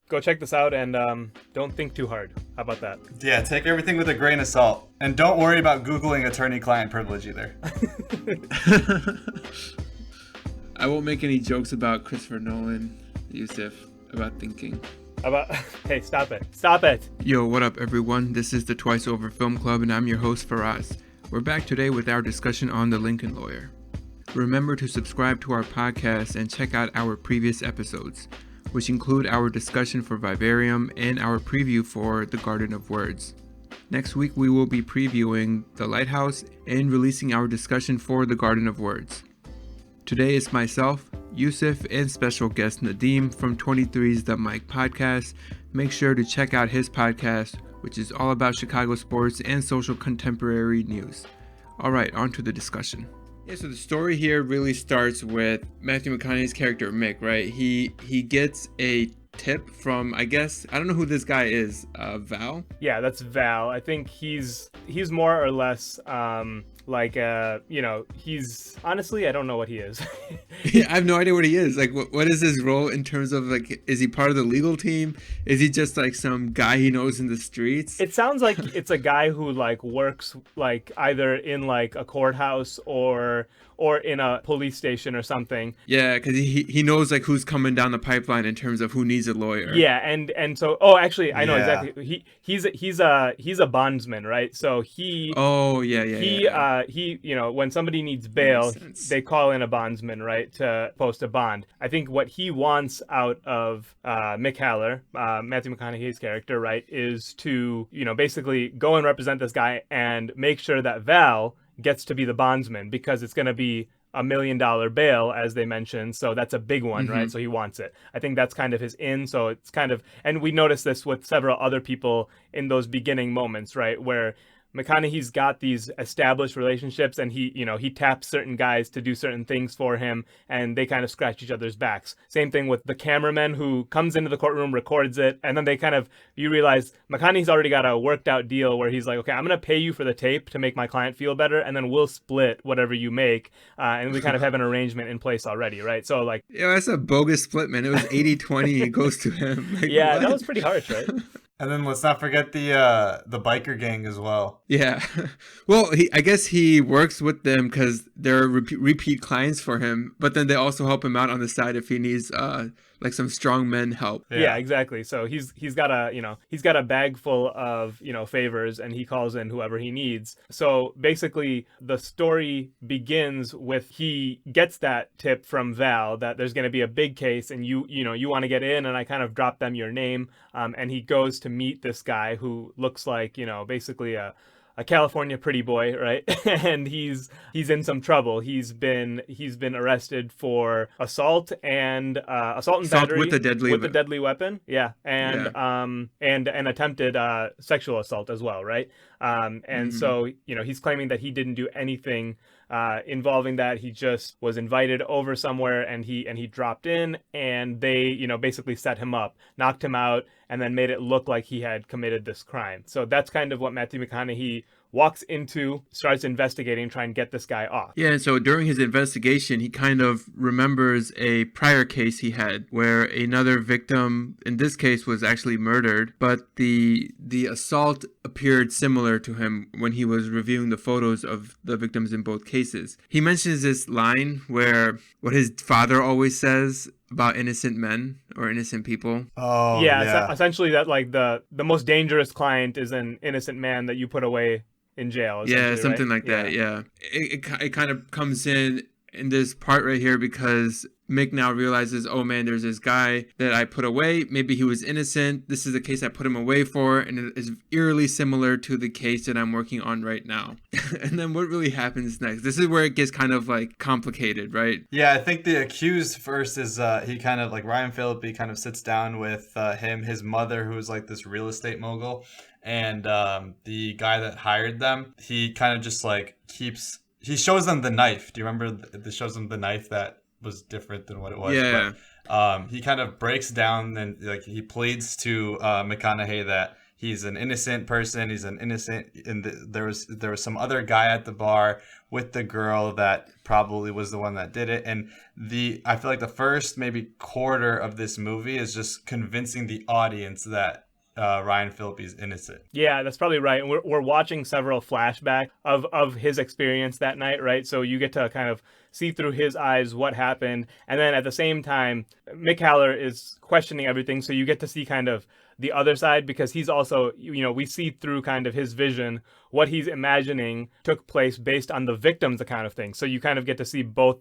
go check this out and don't think too hard. How about that? Yeah, take everything with a grain of salt. And don't worry about Googling attorney-client privilege either. I won't make any jokes about Christopher Nolan, Yusuf, about thinking. Hey, stop it. Stop it. Yo, what up, everyone? This is the Twice Over Film Club, and I'm your host, Faraz. We're back today with our discussion on The Lincoln Lawyer. Remember to subscribe to our podcast and check out our previous episodes, which include our discussion for Vivarium and our preview for The Garden of Words. Next week, we will be previewing The Lighthouse and releasing our discussion for The Garden of Words. Today it's myself, Yusuf, and special guest Nadim from 23's The Mic Podcast. Make sure to check out his podcast, which is all about Chicago sports and social contemporary news. All right, on to the discussion. Yeah, so the story here really starts with Matthew McConaughey's character, Mick, right? He gets a tip from, I don't know who this guy is, Val? Yeah, that's Val. I think he's more or less he's honestly, I don't know what he is. Yeah, I have no idea what he is. Like, what is his role in terms of, like, is he part of the legal team? Is he just like some guy he knows in the streets? It sounds like it's a guy who like works like either in like a courthouse or in a police station or something. Yeah, because he knows like who's coming down the pipeline in terms of who needs a lawyer. Yeah, and so actually I know exactly. He's a bondsman, right? So he when somebody needs bail, they call in a bondsman, right, to post a bond. I think what he wants out of Mick Haller, Matthew McConaughey's character, right, is to basically go and represent this guy and make sure that Val gets to be the bondsman, because it's going to be $1 million bail, as they mentioned. So that's a big one, right? So he wants it. I think that's kind of his in. So it's kind of, and we noticed this with several other people in those beginning moments, right? Where McConaughey's got these established relationships, and he taps certain guys to do certain things for him, and they kind of scratch each other's backs. Same thing with the cameraman who comes into the courtroom, records it, and then you realize McConaughey's already got a worked out deal where he's like, okay, I'm going to pay you for the tape to make my client feel better, and then we'll split whatever you make, and we kind of have an arrangement in place already, right? So like... Yeah, that's a bogus split, man. It was 80-20, it goes to him. Like, yeah, what? That was pretty harsh, right? And then let's not forget the biker gang as well. Yeah. Well, I guess he works with them because they're repeat clients for him, but then they also help him out on the side if he needs like some strong men help. Yeah, exactly. So he's got a bag full of, favors, and he calls in whoever he needs. So basically the story begins with he gets that tip from Val that there's going to be a big case and you want to get in, and I kind of drop them your name, and he goes to meet this guy who looks like, basically a California pretty boy, right? And he's in some trouble. He's been arrested for assault and battery with a deadly weapon. Yeah, and an attempted sexual assault as well, right? So he's claiming that he didn't do anything involving that. He just was invited over somewhere, and he dropped in, and they basically set him up, knocked him out, and then made it look like he had committed this crime. So that's kind of what Matthew McConaughey walks into, starts investigating, trying to get this guy off. Yeah, and so during his investigation, he kind of remembers a prior case he had where another victim, in this case, was actually murdered, but the assault appeared similar to him when he was reviewing the photos of the victims in both cases. He mentions this line where what his father always says about innocent men or innocent people. Oh, yeah. Essentially that like the most dangerous client is an innocent man that you put away in jail. Yeah, something right? like that. Yeah. It kind of comes in this part right here because Mick now realizes, oh man, there's this guy that I put away. Maybe he was innocent. This is the case I put him away for, and it is eerily similar to the case that I'm working on right now. And then what really happens next? This is where it gets kind of like complicated, right? Yeah, I think the accused first is he kind of like Ryan Phillippe kind of sits down with his mother, who is like this real estate mogul, and the guy that hired them. He kind of just like he shows them the knife. Do you remember shows them the knife that was different than what it was? Yeah. But he kind of breaks down and like he pleads to McConaughey that he's an innocent person. He's an innocent, and there was some other guy at the bar with the girl that probably was the one that did it. And I feel like the first maybe quarter of this movie is just convincing the audience that Ryan Phillippe is innocent. Yeah, that's probably right. And we're watching several flashbacks of his experience that night, right? So you get to kind of see through his eyes what happened. And then at the same time, Mick Haller is questioning everything. So you get to see kind of the other side, because he's also, we see through kind of his vision what he's imagining took place based on the victim's account of things. So you kind of get to see both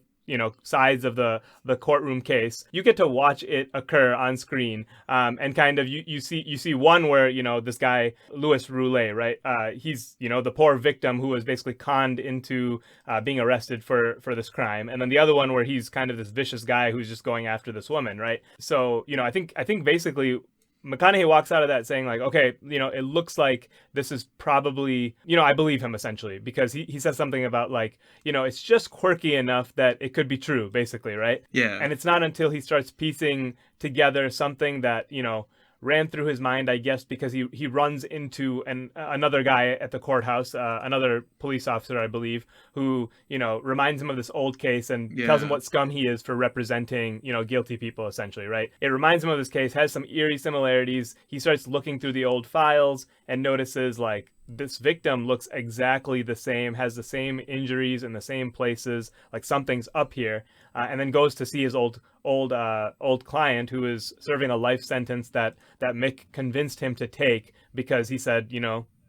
sides of the courtroom case. You get to watch it occur on screen, and kind of you see one where this guy Louis Roulet, right? He's the poor victim who was basically conned into being arrested for this crime, and then the other one where he's kind of this vicious guy who's just going after this woman, right? So I think basically McConaughey walks out of that saying like, okay, it looks like this is probably, I believe him essentially, because he says something about like, it's just quirky enough that it could be true, basically, right? Yeah. And it's not until he starts piecing together something that, ran through his mind, I guess, because he runs into another guy at the courthouse, another police officer, I believe, who, reminds him of this old case and tells him what scum he is for representing, guilty people, essentially, right? It reminds him of this case, has some eerie similarities. He starts looking through the old files and notices, like, this victim looks exactly the same, has the same injuries in the same places, like something's up here, and then goes to see his old client who is serving a life sentence that Mick convinced him to take because he said,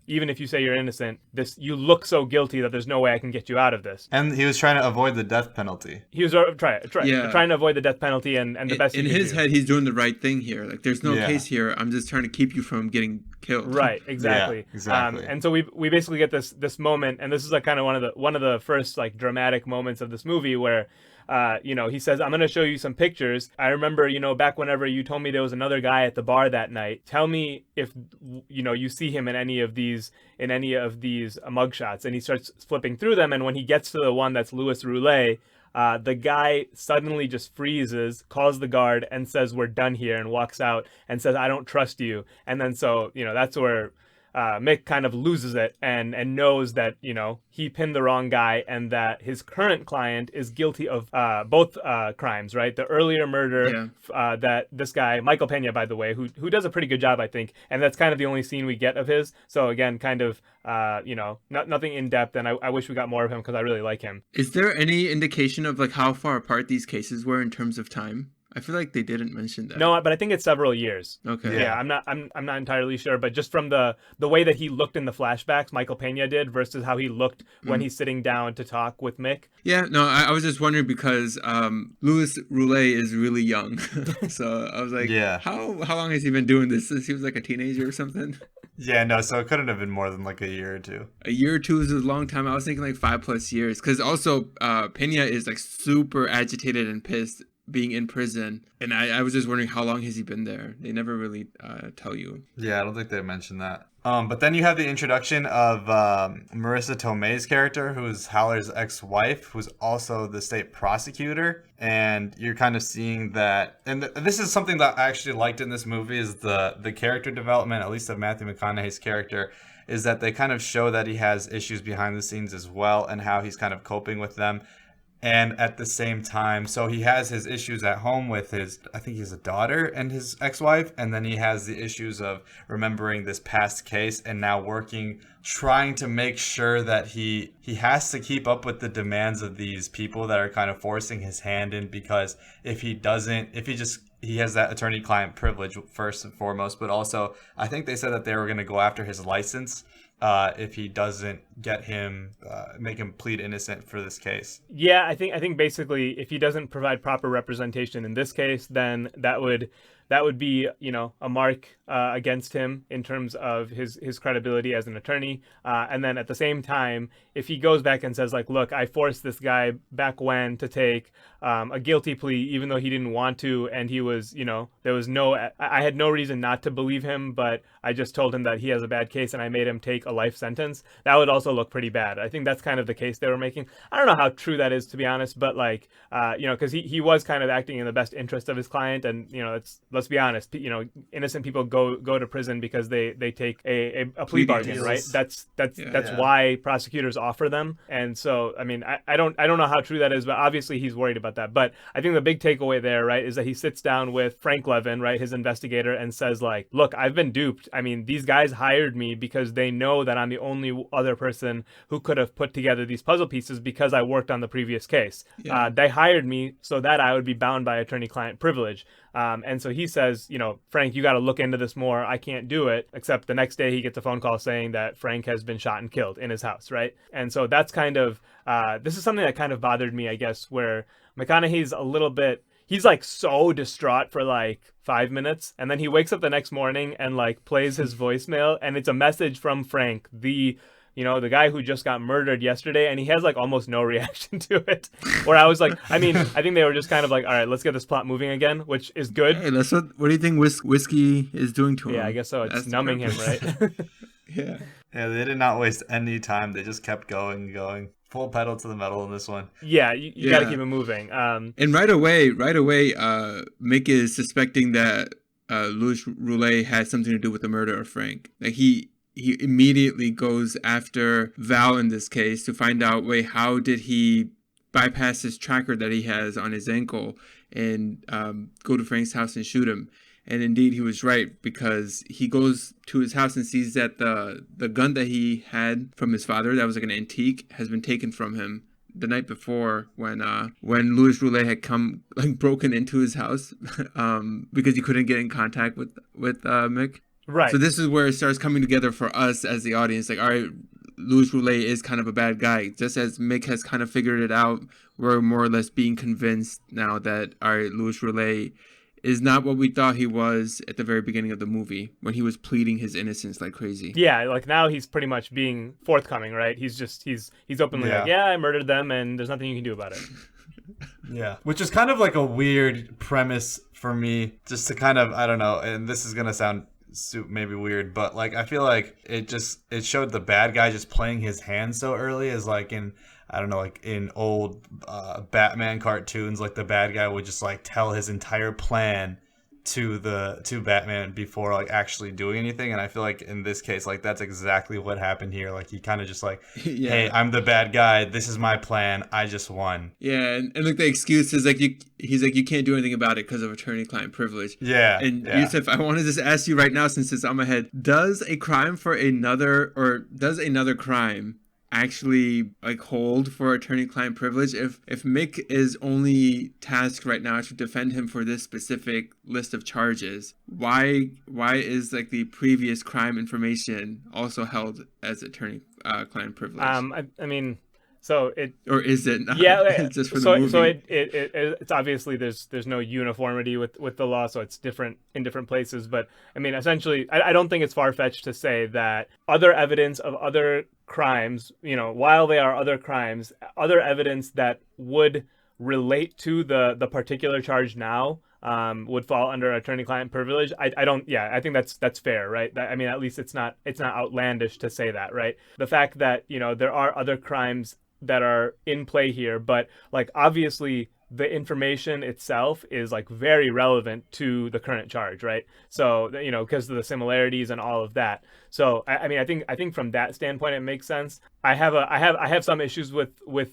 even if you say you're innocent, you look so guilty that there's no way I can get you out of this. And he was trying to avoid the death penalty. He was trying to avoid the death penalty, and the best in his head, he's doing the right thing here. Like, there's no case here. I'm just trying to keep you from getting killed. Right, exactly. Yeah, exactly. And so we basically get this moment, and this is like kind of one of the first like dramatic moments of this movie where he says, I'm going to show you some pictures. I remember, back whenever you told me there was another guy at the bar that night. Tell me if, you see him in any of these mugshots. And he starts flipping through them. And when he gets to the one that's Louis Roulet, the guy suddenly just freezes, calls the guard and says, we're done here, and walks out and says, I don't trust you. And then so, that's where Mick kind of loses it and knows that, he pinned the wrong guy and that his current client is guilty of both crimes, right? The earlier murder that this guy, Michael Pena, by the way, who does a pretty good job, I think. And that's kind of the only scene we get of his. So again, kind of, nothing in depth. And I wish we got more of him because I really like him. Is there any indication of like how far apart these cases were in terms of time? I feel like they didn't mention that. No, but I think it's several years. Okay. Yeah, I'm not entirely sure, but just from the way that he looked in the flashbacks, Michael Pena did, versus how he looked when he's sitting down to talk with Mick. Yeah, no, I was just wondering because Louis Roulet is really young, so I was like, how long has he been doing this since he was like a teenager or something? Yeah, no, so it couldn't have been more than like a year or two. A year or two is a long time. I was thinking like 5+ years, because also Pena is like super agitated and pissed being in prison, and I was just wondering how long has he been there. They never really tell you. Yeah, I don't think they mentioned that. But then you have the introduction of Marissa Tomei's character, who's Haller's ex-wife, who's also the state prosecutor. And you're kind of seeing that, and this is something that I actually liked in this movie, is the character development, at least of Matthew McConaughey's character, is that they kind of show that he has issues behind the scenes as well, and how he's kind of coping with them. And at the same time, so he has his issues at home with I think he's a daughter and his ex-wife. And then he has the issues of remembering this past case and now trying to make sure that he has to keep up with the demands of these people that are kind of forcing his hand in, because if he has that attorney-client privilege first and foremost, but also I think they said that they were going to go after his license if he doesn't make him plead innocent for this case. Yeah, I think basically if he doesn't provide proper representation in this case, then that would be, a mark against him in terms of his credibility as an attorney. And then at the same time, if he goes back and says like, look, I forced this guy back when to take a guilty plea, even though he didn't want to, and he was, I had no reason not to believe him, but I just told him that he has a bad case and I made him take a life sentence. That would also also look pretty bad. I think that's kind of the case they were making. I don't know how true that is, to be honest, but like, because he was kind of acting in the best interest of his client, and let's be honest, innocent people go to prison because they take a plea bargain, deals. right? That's why prosecutors offer them. And so, I mean, I don't know how true that is, but obviously he's worried about that. But I think the big takeaway there, right, is that he sits down with Frank Levin, right, his investigator, and says like, look, I've been duped. I mean, these guys hired me because they know that I'm the only other person who could have put together these puzzle pieces because I worked on the previous case. They hired me so that I would be bound by attorney-client privilege. And so he says, Frank, you got to look into this more. I can't do it. Except the next day he gets a phone call saying that Frank has been shot and killed in his house, right? And so that's kind of, this is something that kind of bothered me, I guess, where McConaughey's a little bit, he's like so distraught for like 5 minutes, and then he wakes up the next morning and like plays his voicemail, and it's a message from Frank, the guy who just got murdered yesterday, and he has like almost no reaction to it. Where I was like, I mean, I think they were just kind of like, all right, let's get this plot moving again, which is good. Hey, that's what do you think whiskey is doing to him? Yeah, I guess so. It's numbing him, right? Yeah. Yeah, they did not waste any time. They just kept going. Full pedal to the metal in this one. Yeah, you got to keep it moving. And right away, Mick is suspecting that Louis Roulet had something to do with the murder of Frank. Like he immediately goes after Val in this case to find out, wait, how did he bypass his tracker that he has on his ankle and go to Frank's house and shoot him? And indeed, he was right, because he goes to his house and sees that the gun that he had from his father, that was like an antique, has been taken from him the night before when Louis Roulet had broken into his house because he couldn't get in contact with Mick. Right. So this is where it starts coming together for us as the audience. Like, all right, Louis Roulet is kind of a bad guy. Just as Mick has kind of figured it out, we're more or less being convinced now that, all right, Louis Roulet is not what we thought he was at the very beginning of the movie when he was pleading his innocence like crazy. Yeah, like now he's pretty much being forthcoming, right? He's openly like, yeah, I murdered them and there's nothing you can do about it. Yeah, which is kind of like a weird premise for me, just to kind of, I don't know, and this is going to sound maybe weird, but like I feel like it showed the bad guy just playing his hand so early, as like in, I don't know, like in old Batman cartoons, like the bad guy would just like tell his entire plan to Batman before like actually doing anything. And I feel like in this case, like that's exactly what happened here. Like he kind of just like, hey, I'm the bad guy. This is my plan. I just won. Yeah, and like the excuse is like he's like, you can't do anything about it because of attorney-client privilege. Yeah. And Yusuf, I want to just ask you right now, since it's on my head, does another crime actually like hold for attorney-client privilege? If Mick is only tasked right now to defend him for this specific list of charges, why is like the previous crime information also held as attorney-client privilege? I mean, so it, or is it not? Yeah, just for the movie? So it's obviously there's no uniformity with the law, so it's different in different places. But I mean, essentially, I don't think it's far-fetched to say that other evidence of other crimes, while they are other crimes, other evidence that would relate to the particular charge now would fall under attorney-client privilege. I think that's fair, right? I mean, at least it's not outlandish to say that, right? The fact that there are other crimes that are in play here, but like obviously the information itself is like very relevant to the current charge, right? So because of the similarities and all of that. So I mean, I think from that standpoint it makes sense. I have some issues with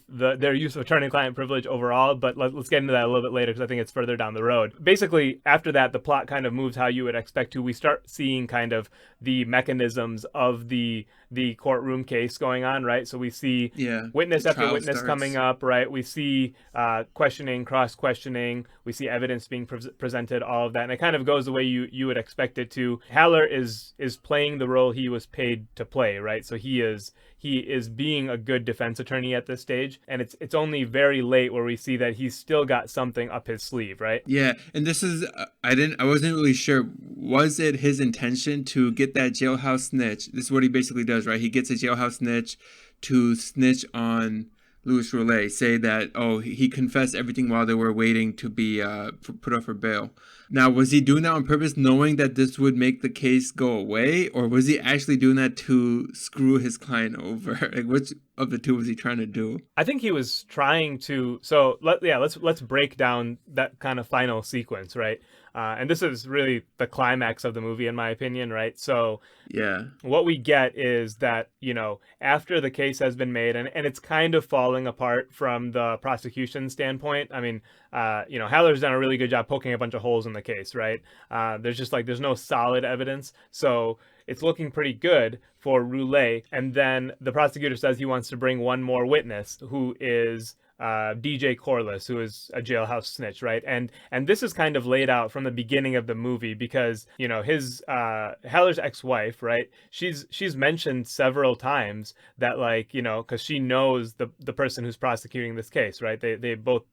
their use of attorney-client privilege overall, but let's get into that a little bit later because I think it's further down the road. Basically, after that, the plot kind of moves how you would expect to. We start seeing kind of the mechanisms of the courtroom case going on, right? So we see witness after witness coming up, right? We see questioning, cross-questioning. We see evidence being presented, all of that, and it kind of goes the way you would expect it to. Haller is playing the role he was paid to play, right? So he is being a good defense attorney at this stage, and it's only very late where we see that he's still got something up his sleeve, right? Yeah, and this is I wasn't really sure, was it his intention to get that jailhouse snitch? This is what he basically does, right? He gets a jailhouse snitch to snitch on Louis Roulet, say that, he confessed everything while they were waiting to be put up for bail. Now, was he doing that on purpose, knowing that this would make the case go away, or was he actually doing that to screw his client over? Like, which of the two was he trying to do? I think he was trying to. So let's break down that kind of final sequence, right? And this is really the climax of the movie, in my opinion, right? So yeah, what we get is that, after the case has been made and it's kind of falling apart from the prosecution standpoint. I mean, Haller's done a really good job poking a bunch of holes in the case, right? There's no solid evidence. So it's looking pretty good for Roulet. And then the prosecutor says he wants to bring one more witness, who is DJ Corliss, who is a jailhouse snitch, right? And this is kind of laid out from the beginning of the movie because, his Haller's ex-wife, right? She's mentioned several times that, like, because she knows the person who's prosecuting this case, right? They both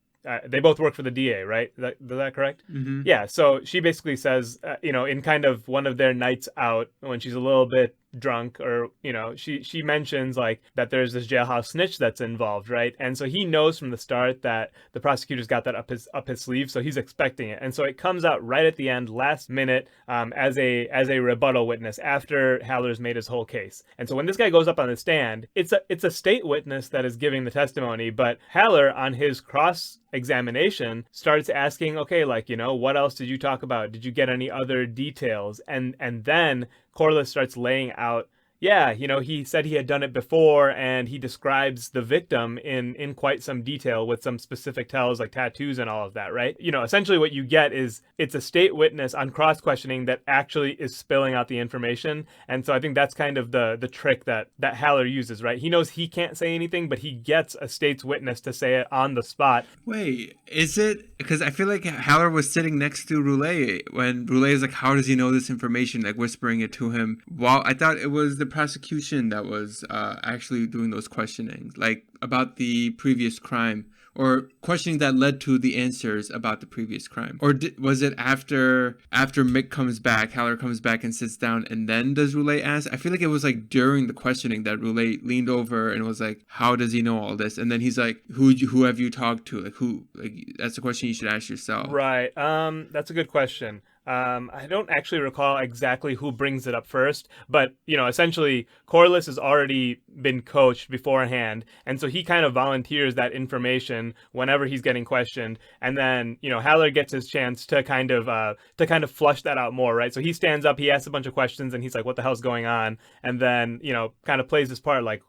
work for the DA, right? Is that correct? Mm-hmm. Yeah. So she basically says, in kind of one of their nights out when she's a little bit drunk, or she mentions like that there's this jailhouse snitch that's involved, right? And so he knows from the start that the prosecutor's got that up his sleeve, so he's expecting it. And so it comes out right at the end, last minute, as a rebuttal witness after Haller's made his whole case. And so when this guy goes up on the stand, it's a state witness that is giving the testimony, but Haller on his cross examination starts asking, okay, like, what else did you talk about? Did you get any other details? And then Corliss starts laying out, yeah, he said he had done it before, and he describes the victim in quite some detail with some specific tells, like tattoos and all of that, right? Essentially what you get is it's a state witness on cross-questioning that actually is spilling out the information. And so I think that's kind of the trick that Haller uses, right? He knows he can't say anything, but he gets a state's witness to say it on the spot. Wait, is it? Because I feel like Haller was sitting next to Roulet when Roulet is like, how does he know this information? Like whispering it to him. While I thought it was the prosecution that was actually doing those questionings, like about the previous crime, or questioning that led to the answers about the previous crime. Or was it after Mick comes back, Haller comes back and sits down, and then does Roulet ask? I feel like it was like during the questioning that Roulet leaned over and was like, how does he know all this? And then he's like, who have you talked to? Like, who? Like, that's a question you should ask yourself. Right. That's a good question. I don't actually recall exactly who brings it up first, but, essentially Corliss has already been coached beforehand. And so he kind of volunteers that information whenever he's getting questioned. And then, Haller gets his chance to kind of flush that out more, right? So he stands up, he asks a bunch of questions, and he's like, what the hell's going on? And then, kind of plays his part like,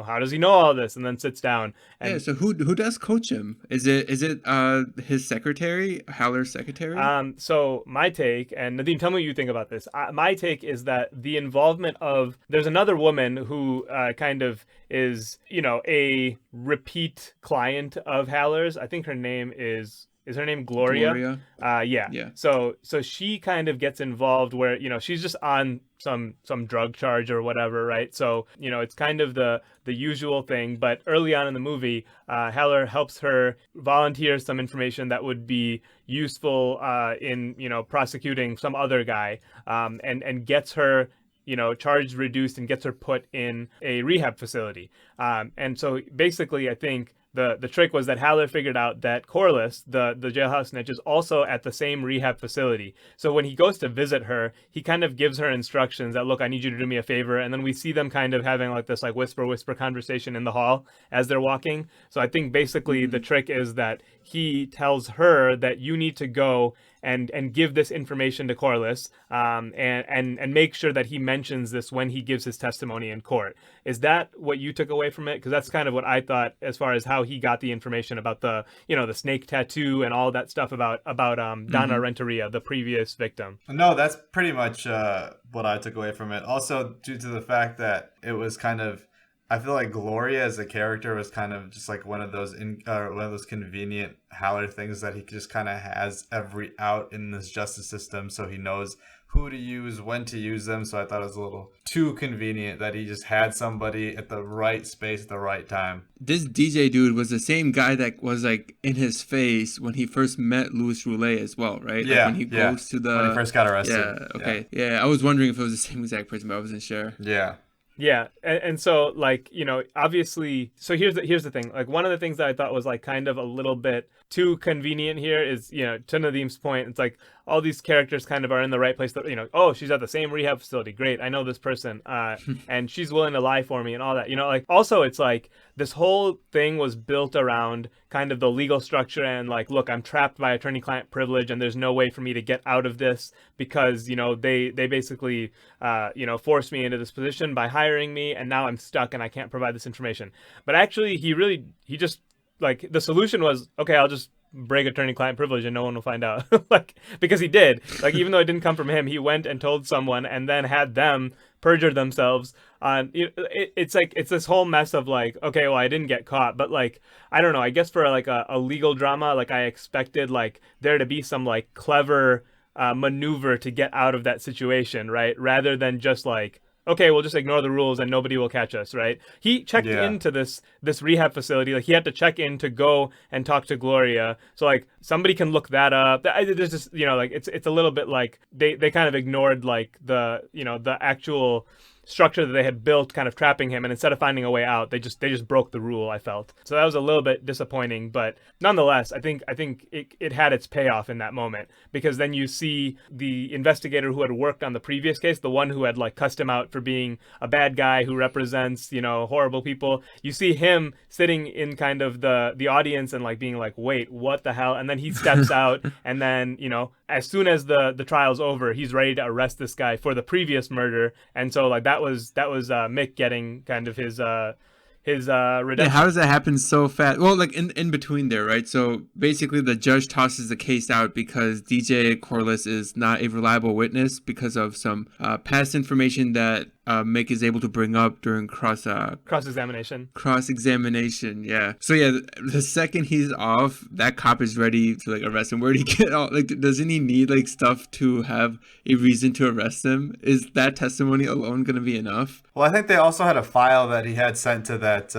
how does he know all this? And then sits down. And, yeah. So who does coach him? Is it his secretary, Haller's secretary? So my take, and Nadim, tell me what you think about this. My take is that the involvement of, there's another woman who kind of is, a repeat client of Haller's. I think her name is her name Gloria? Yeah. So she kind of gets involved where, she's just on some drug charge or whatever, right? So, it's kind of the usual thing. But early on in the movie, Haller helps her volunteer some information that would be useful in, prosecuting some other guy, and gets her charge reduced and gets her put in a rehab facility. And so basically, I think the trick was that Haller figured out that Corliss, the jailhouse snitch, is also at the same rehab facility. So when he goes to visit her, he kind of gives her instructions that, look, I need you to do me a favor. And then we see them kind of having like this like whisper conversation in the hall as they're walking. So I think basically the trick is that he tells her that you need to go and give this information to Corliss, and make sure that he mentions this when he gives his testimony in court. Is that what you took away from it? Because that's kind of what I thought as far as how he got the information about the the snake tattoo and all that stuff about Donna Renteria, the previous victim. No, that's pretty much what I took away from it. Also, due to the fact that it was kind of, I feel like Gloria as a character was kind of just like one of those convenient Haller things that he just kind of has every out in this justice system, so he knows who to use, when to use them. So I thought it was a little too convenient that he just had somebody at the right space at the right time. This DJ dude was the same guy that was like in his face when he first met Louis Roulet as well, right? Yeah. Like when he goes to when he first got arrested. Yeah. Okay. Yeah. I was wondering if it was the same exact person, but I wasn't sure. Yeah. Yeah, and so like, you know, obviously, so here's the thing. Like one of the things that I thought was like kind of a little bit too convenient here is, you know, to Nadim's point, it's like all these characters kind of are in the right place. That, you know, oh, she's at the same rehab facility. Great, I know this person, and she's willing to lie for me and all that. You know, like also it's like this whole thing was built around kind of the legal structure and like, look, I'm trapped by attorney-client privilege and there's no way for me to get out of this because, you know, they basically, you know, forced me into this position by hiring me, and now I'm stuck and I can't provide this information. But actually, he just, like, the solution was, okay, I'll just break attorney-client privilege and no one will find out. Like, because he did. Like, even though it didn't come from him, he went and told someone and then had them perjure themselves on it's like it's this whole mess of like, okay, well, I didn't get caught, but like, I don't know, I guess for like a legal drama, like I expected like there to be some like clever maneuver to get out of that situation, right? Rather than just like, okay, we'll just ignore the rules and nobody will catch us, right? He checked into this rehab facility. Like, he had to check in to go and talk to Gloria. So, like, somebody can look that up. There's just, you know, like, it's a little bit like they kind of ignored, like, the, you know, the actual structure that they had built kind of trapping him, and instead of finding a way out, they just broke the rule, I felt. So that was a little bit disappointing, but nonetheless, I think it had its payoff in that moment, because then you see the investigator who had worked on the previous case, the one who had like cussed him out for being a bad guy who represents, you know, horrible people. You see him sitting in kind of the audience and like being like, wait, what the hell? And then he steps out, and then, you know, as soon as the trial's over, he's ready to arrest this guy for the previous murder. And so like that was Mick getting kind of his redemption. Yeah, how does that happen so fast? Well, like in between there, right? So basically the judge tosses the case out because DJ Corliss is not a reliable witness because of some past information that Mick is able to bring up during cross-examination. Cross-examination, yeah. So yeah, the second he's off, that cop is ready to like arrest him. Where did he get all, like, doesn't he need like stuff to have a reason to arrest him? Is that testimony alone going to be enough? Well, I think they also had a file that he had sent to that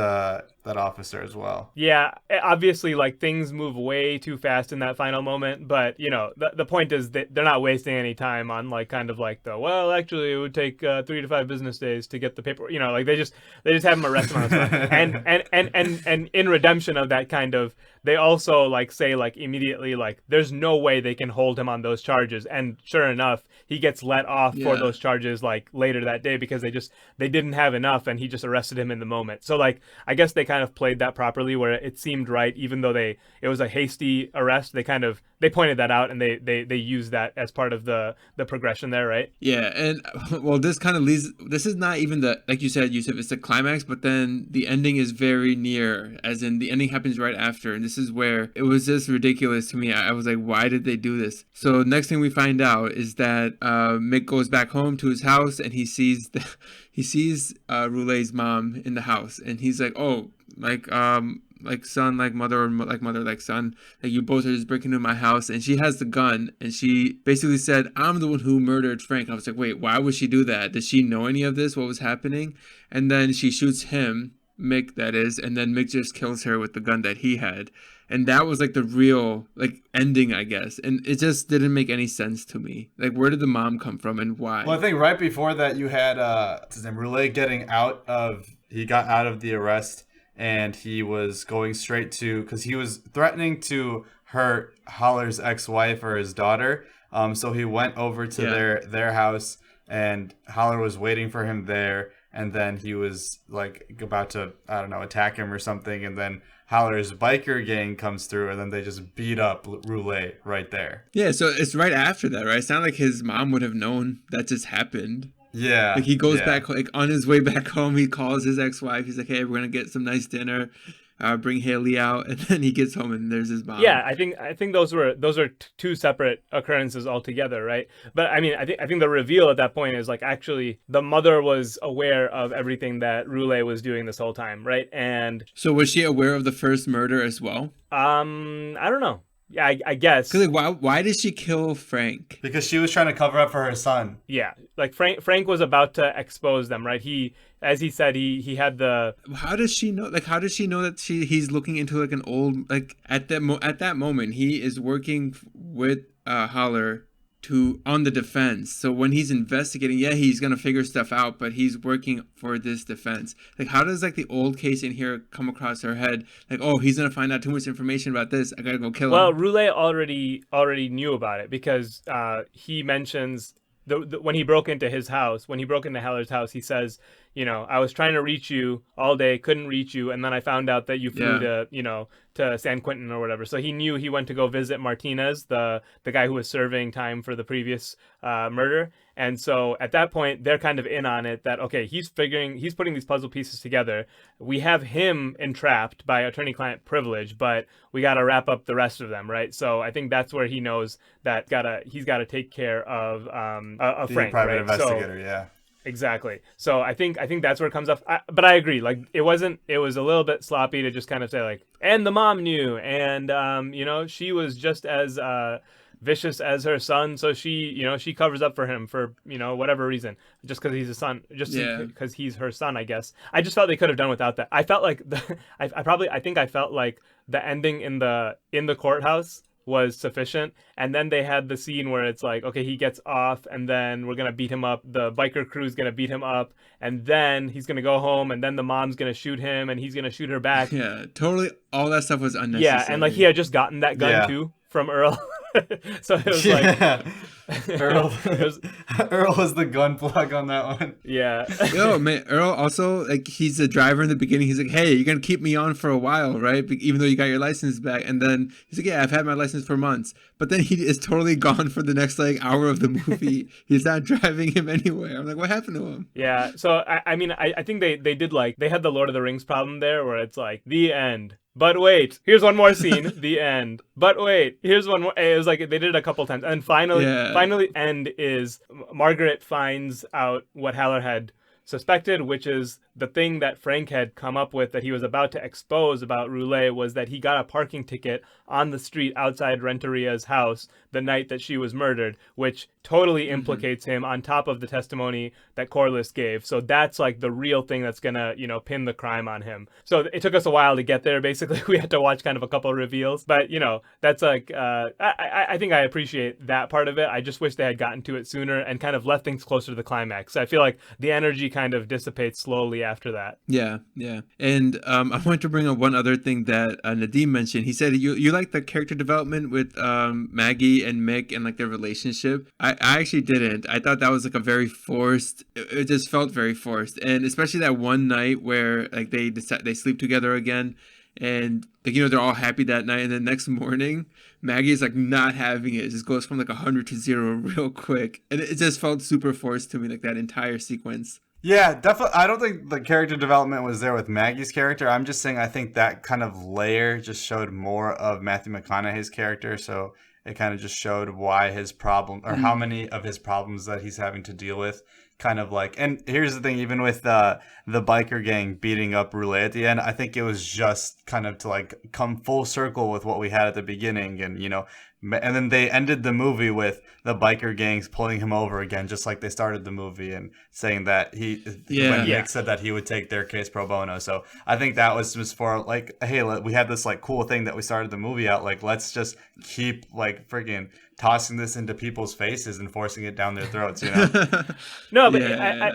officer as well. Yeah, obviously, like, things move way too fast in that final moment, but, you know, the point is that they're not wasting any time on, like, kind of like well, actually, it would take 3 to 5 business days to get the paper, you know, like, they just have him arrested on the spot. And in redemption of that kind of, they also, like, say, like, immediately, like, there's no way they can hold him on those charges, and sure enough, he gets let off for those charges, like, later that day, because they didn't have enough, and he just arrested him in the moment. So, like, I guess they kind of played that properly, where it seemed right, even though it was a hasty arrest. They pointed that out, and they used that as part of the progression there, right? Yeah, and well, this kind of leads. This is not even the, like you said, Yusuf, it's the climax, but then the ending is very near, as in the ending happens right after, and this is where it was just ridiculous to me. I was like, why did they do this? So next thing we find out is that Mick goes back home to his house, and he sees Roulet's mom in the house, and he's like, oh, like son, like mother, or like mother, like son, like you both are just breaking into my house. And she has the gun, and she basically said, I'm the one who murdered Frank. I was like, wait, why would she do that? Did she know any of this, what was happening? And then she shoots him, Mick, that is, and then Mick just kills her with the gun that he had. And that was like the real like ending, I guess. And it just didn't make any sense to me. Like, where did the mom come from and why? Well, I think right before that you had what's his name, Roulet he got out of the arrest, and he was going straight to, because he was threatening to hurt Haller's ex-wife or his daughter. So he went over to their house, and Haller was waiting for him there. And then he was like about to, I don't know, attack him or something. And then Haller's biker gang comes through, and then they just beat up Roulet right there. Yeah, so it's right after that, right? It's not like his mom would have known that just happened. Yeah. Like, he goes back, like, on his way back home, he calls his ex-wife. He's like, hey, we're going to get some nice dinner. Bring Haley out. And then he gets home, and there's his mom. Yeah, I think those are two separate occurrences altogether, right? But I mean, I think the reveal at that point is like, actually the mother was aware of everything that Roulet was doing this whole time, right? And so was she aware of the first murder as well? I don't know. Yeah, I guess. Because like, why did she kill Frank? Because she was trying to cover up for her son. Yeah, like Frank was about to expose them, right? As he said, he had the. How does she know? Like, how does she know that he's looking into like an old, like, at that moment he is working with Haller on the defense. So when he's investigating, yeah, he's gonna figure stuff out, but he's working for this defense. Like, how does like the old case in here come across her head? Like, oh, he's gonna find out too much information about this. I gotta go kill him. Well, Roulet already knew about it because he mentions when he broke into his house, when he broke into Heller's house, he says, you know, I was trying to reach you all day, couldn't reach you, and then I found out that you flew to, you know, to San Quentin or whatever. So he knew he went to go visit Martinez, the guy who was serving time for the previous murder. And so at that point, they're kind of in on it that, okay, he's putting these puzzle pieces together. We have him entrapped by attorney-client privilege, but we got to wrap up the rest of them, right? So I think that's where he knows that he's got to take care of Frank, private right? investigator, yeah. Exactly. So I think that's where it comes up. But I agree. Like it was a little bit sloppy to just kind of say like, and the mom knew, and you know, she was just as vicious as her son, so she covers up for him for, you know, whatever reason, just because he's a son, just because he's her son, I guess. I just felt they could have done without that. I felt like I think I felt like the ending in the courthouse was sufficient, and then they had the scene where it's like, okay, he gets off and then we're gonna beat him up, the biker crew's gonna beat him up, and then he's gonna go home, and then the mom's gonna shoot him and he's gonna shoot her back. Yeah, totally. All that stuff was unnecessary. Yeah, and like he had just gotten that gun too from Earl. So it was like Earl was the gun plug on that one. Yeah. Yo, man, Earl also, like, he's the driver in the beginning. He's like, hey, you're gonna keep me on for a while, right? Even though you got your license back. And then he's like, yeah, I've had my license for months. But then he is totally gone for the next like hour of the movie. He's not driving him anywhere. I'm like, what happened to him? Yeah. So I mean I think they did, like, they had the Lord of the Rings problem there where it's like the end. But wait, here's one more scene. The end. But wait, here's one more. It was like they did it a couple times, and finally, end is Margaret finds out what Haller had suspected, which is the thing that Frank had come up with that he was about to expose about Roulet was that he got a parking ticket on the street outside Renteria's house the night that she was murdered, which totally implicates him on top of the testimony that Corliss gave. So that's like the real thing that's gonna, you know, pin the crime on him. So it took us a while to get there. Basically, we had to watch kind of a couple of reveals, but you know, that's like I think I appreciate that part of it. I just wish they had gotten to it sooner and kind of left things closer to the climax. I feel like the energy kind of dissipates slowly after that. Yeah. And I want to bring up one other thing that Nadim mentioned. He said you like the character development with Maggie and Mick and like their relationship. I actually didn't. I thought that was like a very forced. It just felt very forced, and especially that one night where like they sleep together again, and like, you know, they're all happy that night, and then next morning Maggie's like not having it. It just goes from like 100 to 0 real quick, and it just felt super forced to me, like that entire sequence. Yeah, definitely. I don't think the character development was there with Maggie's character. I'm just saying I think that kind of layer just showed more of Matthew McConaughey's character. So it kind of just showed why his problem, or how many of his problems that he's having to deal with. Kind of like, and here's the thing, even with the biker gang beating up Roulet at the end, I think it was just kind of to like come full circle with what we had at the beginning, and you know, and then they ended the movie with the biker gangs pulling him over again, just like they started the movie, and saying that when Nick said that he would take their case pro bono. So I think that was just for like, hey, we had this like cool thing that we started the movie out, like let's just keep like freaking tossing this into people's faces and forcing it down their throats, you know? No, but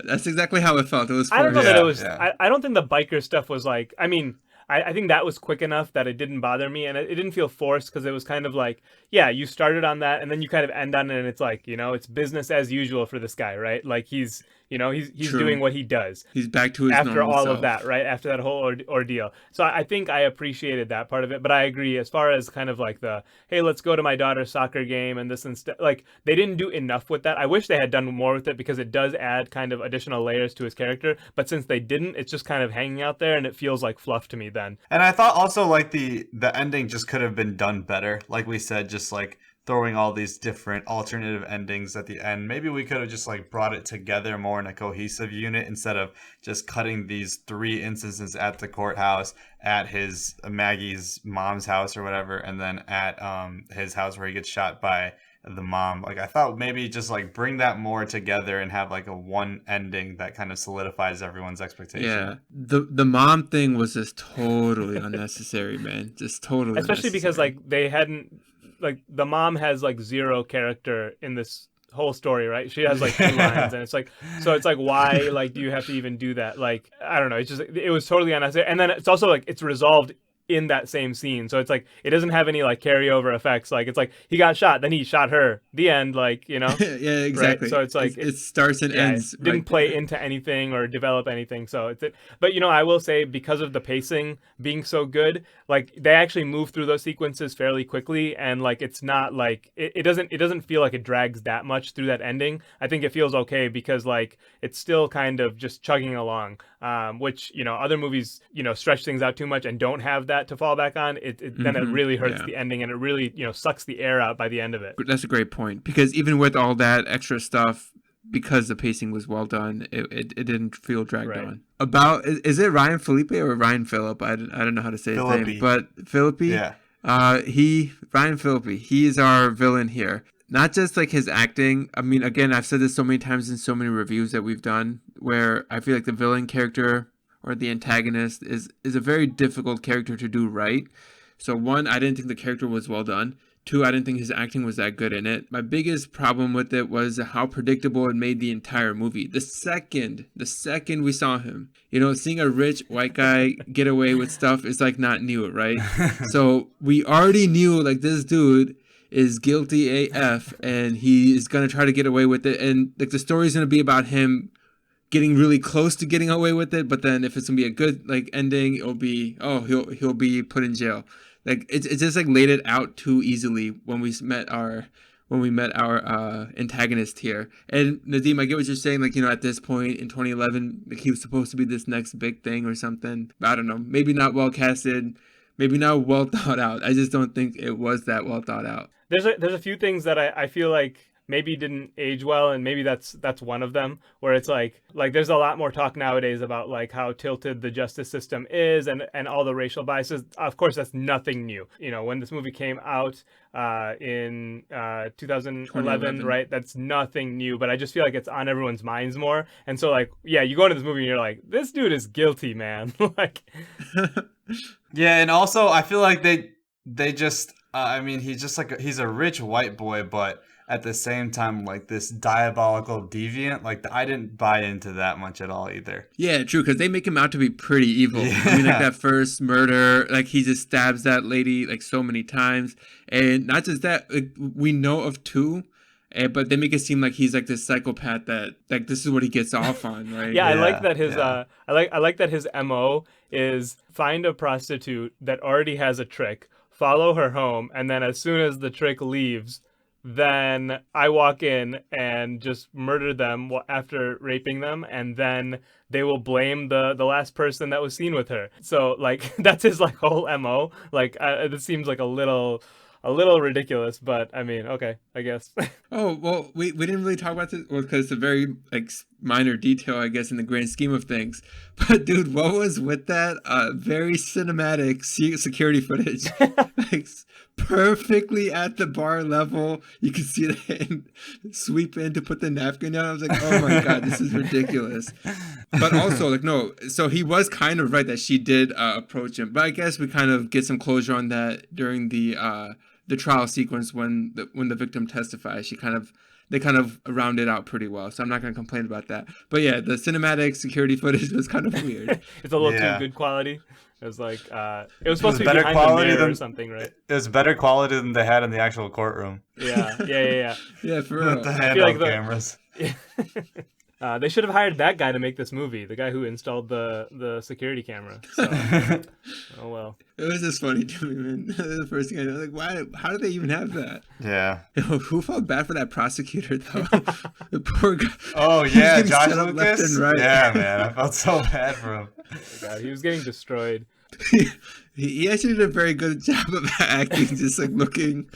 that's exactly how it felt. It was. I don't know that it was. Yeah. I don't think the biker stuff was like. I mean, I think that was quick enough that it didn't bother me, and it didn't feel forced because it was kind of like, yeah, you started on that, and then you kind of end on it, and it's like, you know, it's business as usual for this guy, right? Like he's doing what he does. He's back to his after all self. Of that, right? After that whole ordeal. So I think I appreciated that part of it, but I agree as far as kind of like the, hey, let's go to my daughter's soccer game and this instead. Like they didn't do enough with that. I wish they had done more with it because it does add kind of additional layers to his character. But since they didn't, it's just kind of hanging out there, and it feels like fluff to me then. And I thought also like the ending just could have been done better. Like we said, just like throwing all these different alternative endings at the end. Maybe we could have just like brought it together more in a cohesive unit instead of just cutting these 3 instances at the courthouse, at his Maggie's mom's house or whatever, and then at his house where he gets shot by the mom. Like I thought maybe just like bring that more together and have like a one ending that kind of solidifies everyone's expectation. Yeah, the mom thing was just totally unnecessary, man. Just totally especially unnecessary. Because like they hadn't like the mom has like zero character in this whole story, right? She has like 2 lines, and it's like, so it's like, why like do you have to even do that? Like, I don't know. It's just, it was totally unnecessary. And then it's also like it's resolved in that same scene, so it's like it doesn't have any like carryover effects. Like, it's like he got shot, then he shot her, the end, like, you know. Yeah, exactly. Right? So it's like it starts and ends. It didn't play into anything or develop anything. So it's but you know, I will say, because of the pacing being so good, like they actually move through those sequences fairly quickly, and like it's not like it doesn't feel like it drags that much through that ending. I think it feels okay because like it's still kind of just chugging along, which, you know, other movies, you know, stretch things out too much and don't have that to fall back on. Then it really hurts the ending, and it really, you know, sucks the air out by the end of it. That's a great point, because even with all that extra stuff, because the pacing was well done, it didn't feel dragged on. About, is it Ryan Felipe or Ryan Phillip? I don't know how to say his name, but Phillippe. Yeah. Ryan Phillippe. He is our villain here. Not just like his acting. I mean, again, I've said this so many times in so many reviews that we've done, where I feel like the villain character or the antagonist is a very difficult character to do right. So 1, I didn't think the character was well done. 2, I didn't think his acting was that good in it. My biggest problem with it was how predictable it made the entire movie. The second we saw him, you know, seeing a rich white guy get away with stuff is like not new, right? So we already knew like this dude is guilty AF, and he is gonna try to get away with it, and like the story's gonna be about him getting really close to getting away with it, but then if it's gonna be a good like ending, it'll be, oh, he'll be put in jail. Like it's just like laid it out too easily when we met our antagonist here. And Nadim, I get what you're saying, like, you know, at this point in 2011, like he was supposed to be this next big thing or something. I don't know, maybe not well casted, maybe not well thought out. I just don't think it was that well thought out. There's a few things that I feel like maybe didn't age well, and maybe that's one of them, where it's like there's a lot more talk nowadays about like how tilted the justice system is, and all the racial biases. Of course, that's nothing new. You know, when this movie came out in 2011, right? That's nothing new, but I just feel like it's on everyone's minds more. And so like, yeah, you go into this movie and you're like, this dude is guilty, man. Like, yeah, and also I feel like they just I mean, he's just like he's a rich white boy, but at the same time, like this diabolical deviant. Like, I didn't buy into that much at all either. Yeah, true, because they make him out to be pretty evil. Yeah. I mean, like that first murder, like he just stabs that lady like so many times, and not just that, like, we know of 2. But they make it seem like he's like this psychopath that like this is what he gets off on, right? Yeah, I like that his I like that his MO is find a prostitute that already has a trick, follow her home, and then as soon as the trick leaves, then I walk in and just murder them after raping them, and then they will blame the last person that was seen with her. So like that's his like whole MO. Like it seems like a little ridiculous, but I mean, okay, I guess. Oh, well, we didn't really talk about this because it's a very like minor detail, I guess, in the grand scheme of things. But dude, what was with that very cinematic security footage? Like, perfectly at the bar level, you can see the hand sweep in to put the napkin down. I was like, oh my god, this is ridiculous. But also, like, no, so he was kind of right that she did approach him, but I guess we kind of get some closure on that during the trial sequence when the victim testifies. They kind of rounded out pretty well, so I'm not going to complain about that. But yeah, the cinematic security footage was kind of weird. It's a little too good quality. It was like it was supposed to be better quality than, or something, right? It was better quality than they had in the actual courtroom. Yeah. Yeah, for real. With the handheld cameras. They should have hired that guy to make this movie, the guy who installed the security camera. So, oh well. It was just funny to me, man. The first thing I know, like, why? How did they even have that? Yeah. Who felt bad for that prosecutor though? The poor guy. Oh yeah, Josh Lucas. Left and right. Yeah, man, I felt so bad for him. Oh, God, he was getting destroyed. He actually did a very good job of acting, just like looking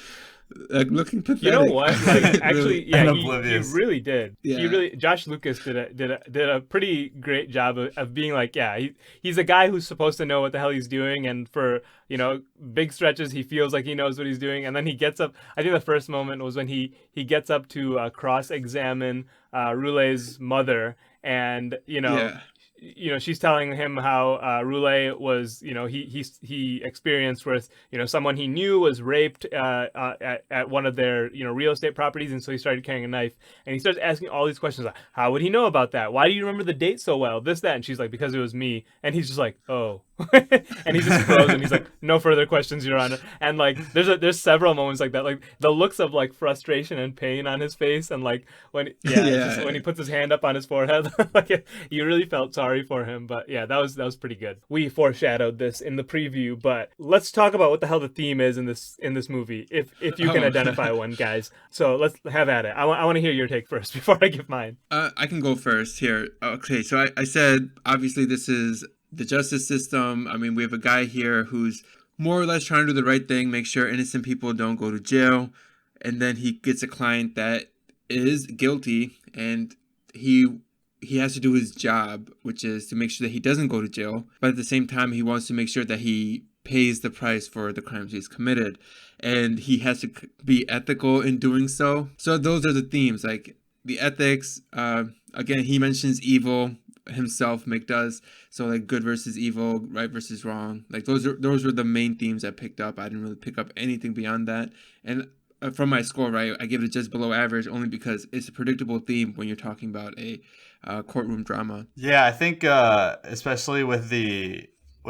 pathetic. You know what? Like, actually, yeah, he really did. Yeah. Josh Lucas did a pretty great job of being like, yeah, he's a guy who's supposed to know what the hell he's doing, and for, you know, big stretches he feels like he knows what he's doing, and then he gets up. I think the first moment was when he gets up to cross-examine Roulet's mother, and you know. Yeah. she's telling him how Roulé was, he experienced with, someone he knew was raped at one of their, real estate properties, and so he started carrying a knife, and he starts asking all these questions like, how would he know about that? Why do you remember the date so well? This, that, and she's like, because it was me, and he's just like, oh. And he's just frozen. He's like, no further questions, Your Honor. And like, there's several moments like that, like the looks of like frustration and pain on his face, and like when when he puts his hand up on his forehead, like you really felt sorry for him. But yeah, that was pretty good. We foreshadowed this in the preview, but let's talk about what the hell the theme is in this movie, if you can identify one, guys. So let's have at it. I want to hear your take first before I give mine. I can go first here. Okay, so I said obviously this is the justice system. I mean, we have a guy here who's more or less trying to do the right thing, make sure innocent people don't go to jail. And then he gets a client that is guilty, and he has to do his job, which is to make sure that he doesn't go to jail. But at the same time, he wants to make sure that he pays the price for the crimes he's committed. And he has to be ethical in doing so. So those are the themes, like the ethics. Again, he mentions evil himself, Mick does. So like good versus evil, right versus wrong. Like those were the main themes I picked up. I didn't really pick up anything beyond that. And from my score, right, I give it just below average only because it's a predictable theme when you're talking about a courtroom drama. Yeah, I think especially with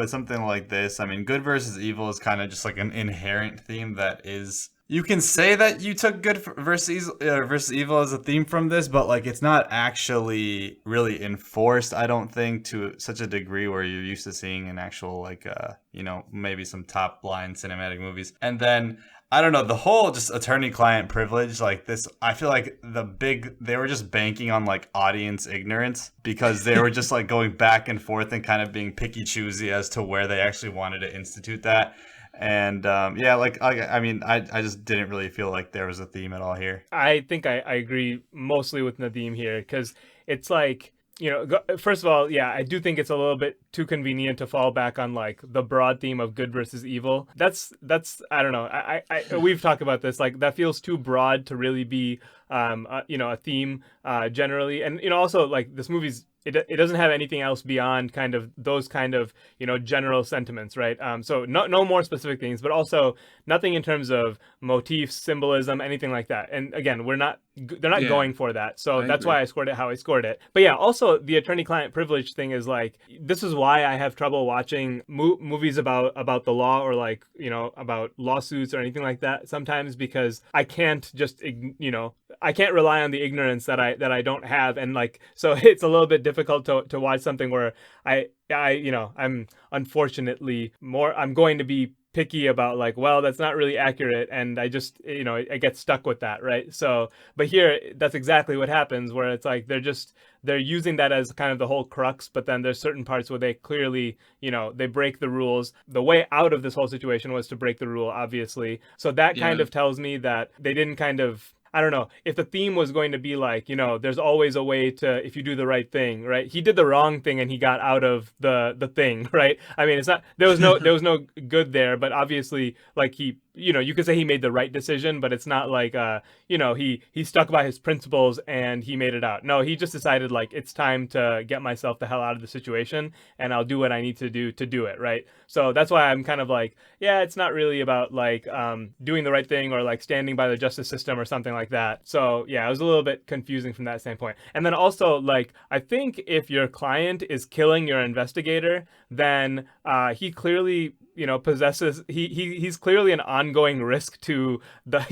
something like this, I mean, good versus evil is kind of just like an inherent theme that is. You can say that you took good versus evil as a theme from this, but like it's not actually really enforced, I don't think, to such a degree where you're used to seeing an actual like maybe some top line cinematic movies. And then I don't know, the whole just attorney-client privilege, like this, I feel like they were just banking on like audience ignorance, because they were just like going back and forth and kind of being picky choosy as to where they actually wanted to institute that. And I just didn't really feel like there was a theme at all here. I think I agree mostly with Nadim here, because it's like, first of all, yeah, I do think it's a little bit too convenient to fall back on like the broad theme of good versus evil. That's I don't know. I we've talked about this. Like that feels too broad to really be a theme generally. And also like this movie's. It doesn't have anything else beyond kind of those kind of, general sentiments, right? So no more specific things, but also nothing in terms of motifs, symbolism, anything like that. And again, they're not going for that. So that's why I scored it how I scored it. But yeah, also the attorney-client privilege thing is like, this is why I have trouble watching movies about the law, or like, about lawsuits or anything like that sometimes, because I can't just, I can't rely on the ignorance that I don't have. And like, so it's a little bit difficult to watch something where I'm unfortunately I'm going to be picky about like, well, that's not really accurate, and I just I get stuck with that, right? So but here that's exactly what happens, where it's like they're using that as kind of the whole crux, but then there's certain parts where they clearly they break the rules. The way out of this whole situation was to break the rule, obviously. So that kind of tells me that they didn't kind of, I don't know, if the theme was going to be like, there's always a way to, if you do the right thing, right? He did the wrong thing and he got out of the thing, right? I mean, it's not, there was no good there, but obviously like he, you could say he made the right decision, but it's not like, he stuck by his principles and he made it out. No, he just decided like, it's time to get myself the hell out of the situation, and I'll do what I need to do it, right? So that's why I'm kind of like, yeah, it's not really about like doing the right thing or like standing by the justice system or something like that. So yeah, it was a little bit confusing from that standpoint. And then also like, I think if your client is killing your investigator, then he clearly possesses, he's clearly an ongoing risk to the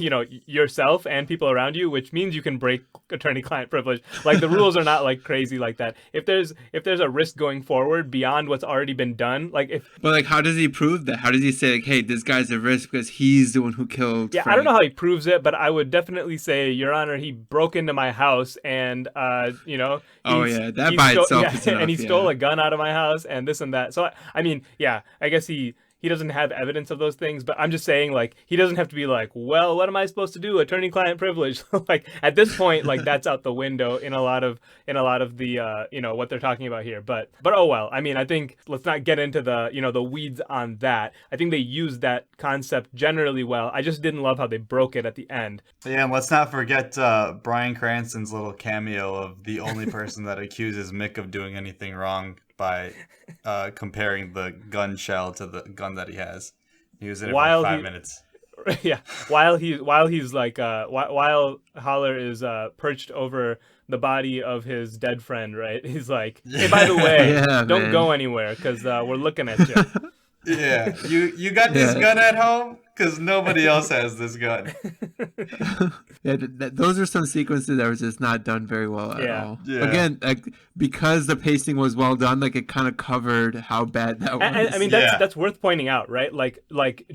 yourself and people around you, which means you can break attorney-client privilege. Like the rules are not like crazy like that. If there's a risk going forward beyond what's already been done, but like how does he prove that? How does he say like, hey, this guy's a risk because he's the one who killed Frank? I don't know how he proves it, but I would definitely say, Your Honor, he broke into my house and that by itself is enough, and he stole a gun out of my house and this and that. So I mean, yeah, I guess he doesn't have evidence of those things, but I'm just saying, like, he doesn't have to be like, well, what am I supposed to do? Attorney-client privilege. Like at this point, like that's out the window in a lot of the what they're talking about here. But oh well. I mean, I think let's not get into the the weeds on that. I think they used that concept generally well. I just didn't love how they broke it at the end. Yeah, and let's not forget Bryan Cranston's little cameo of the only person that accuses Mick of doing anything wrong by comparing the gun shell to the gun that he has. He was in it While for 5 he- minutes. Yeah, while he's like while Haller is perched over the body of his dead friend, right? He's like, hey, by the way, Yeah, don't man. go anywhere because we're looking at you. Yeah, you got this gun at home? Because nobody else has this gun. Yeah, those are some sequences that were just not done very well at Yeah. all. Yeah. Again, like because the pacing was well done, like it kind of covered how bad that was. And I mean Yeah. that's worth pointing out, right? Like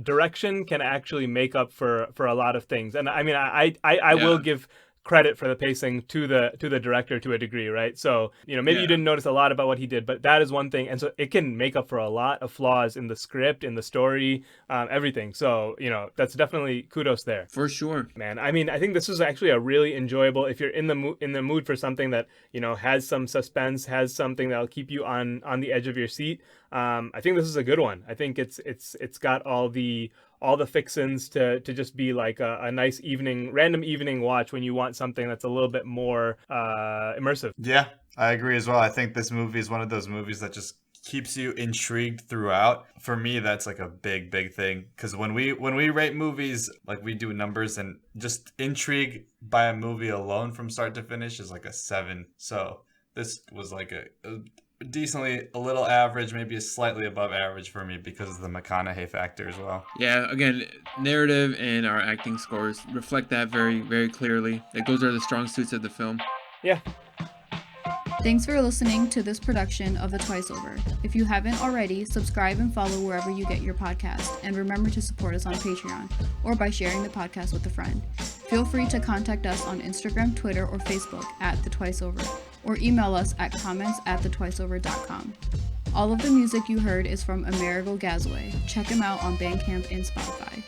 direction can actually make up for a lot of things. And I mean I will give credit for the pacing to the director to a degree, right? So, you know, maybe you didn't notice a lot about what he did, but that is one thing. And so it can make up for a lot of flaws in the script, in the story, everything. So, you know, that's definitely kudos there. For sure. Man, I mean, I think this is actually a really enjoyable, if you're in the mood for something that, you know, has some suspense, has something that'll keep you on the edge of your seat. I think this is a good one. I think it's got all the fixins to just be like a nice random evening watch when you want something that's a little bit more immersive. Yeah, I agree as well. I think this movie is one of those movies that just keeps you intrigued throughout. For me, that's like a big thing, because when we rate movies, like we do numbers, and just intrigue by a movie alone from start to finish is like a 7. So this was like a decently a little average, maybe a slightly above average for me because of the McConaughey factor as well. Yeah, again, narrative and our acting scores reflect that very, very clearly. Like those are the strong suits of the film. Yeah. Thanks for listening to this production of The Twice Over. If you haven't already, subscribe and follow wherever you get your podcast, and remember to support us on Patreon or by sharing the podcast with a friend. Feel free to contact us on Instagram, Twitter, or Facebook at The Twice Over, or email us at comments@thetwiceover.com. All of the music you heard is from Amerigo Gazaway. Check him out on Bandcamp and Spotify.